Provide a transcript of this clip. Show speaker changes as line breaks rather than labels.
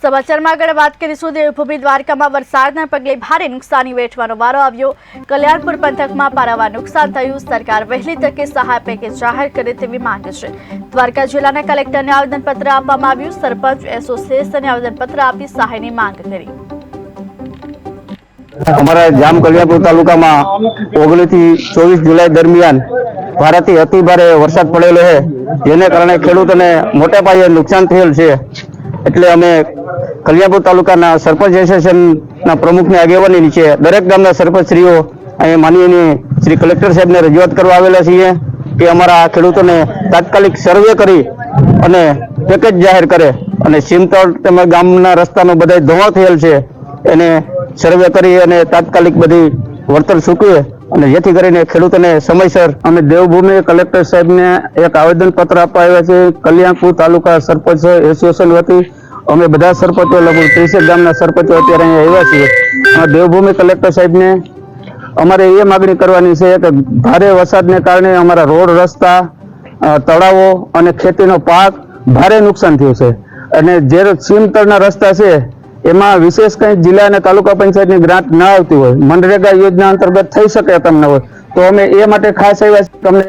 સમાચારમાં આગળ વાત કરીશું દેવભૂમિ દ્વારકામાં વરસાદના પગલે ભારે નુકસાની વેઠવાનો વારો આવ્યો। કલ્યાણપુર પંથકમાં પારાવાર નુકસાન થયું। સરકાર વહેલી તકે સહાય પેકેજ જાહેર કરે તેવી માંગ છે। દ્વારકા જિલ્લાના કલેક્ટરને આવેદનપત્ર આપવામાં આવ્યું। સરપંચ એસોસિએશને આવેદનપત્ર આપી સહાયની માંગ કરી।
અમારા જામ કલ્યાણપુર તાલુકામાં 19 થી 24 જુલાઈ દરમિયાન ભારેથી અતિ ભારે વરસાદ પડેલો છે, જેને કારણે ખેડૂતોને મોટા પાયે નુકસાન થયેલ છે। એટલે અમે કલ્યાણપુર તાલુકાના સરપંચ એસોસિએશનના પ્રમુખની આગેવાની નીચે દરેક ગામના સરપંચશ્રીઓ અહીં માનનીય શ્રી કલેક્ટર સાહેબને રજૂઆત કરવા આવેલા છીએ કે અમારા ખેડૂતોને તાત્કાલિક સર્વે કરી અને પેકેજ જાહેર કરે અને સીમતળ તેમજ ગામના રસ્તાનો બધા ધોવાણ થયેલ છે એને સર્વે કરી અને તાત્કાલિક બધી વળતર ચૂકવે અને જેથી કરીને ખેડૂતોને સમયસર અમે દેવભૂમિ કલેક્ટર સાહેબને એક આવેદનપત્ર આપવા આવ્યા છે। કલ્યાણપુર તાલુકા સરપંચ એસોસિએશન વતી અમે બધા સરપંચો લગભગ 30 ગામના સરપંચો અત્યારે અહીંયા આવ્યા છીએ। દેવભૂમિ કલેક્ટર સાહેબને અમારે એ માગણી કરવાની છે કે ભારે વરસાદને કારણે અમારા રોડ રસ્તા, તળાવો અને ખેતીનો પાક ભારે નુકસાન થયું છે અને જે સીમતળના રસ્તા છે એમાં વિશેષ કંઈ જિલ્લા અને તાલુકા પંચાયતની ગ્રાન્ટ ન આવતી હોય, મનરેગા યોજના અંતર્ગત થઈ શકે તમને હોય તો અમે એ માટે ખાસ આવ્યા તમને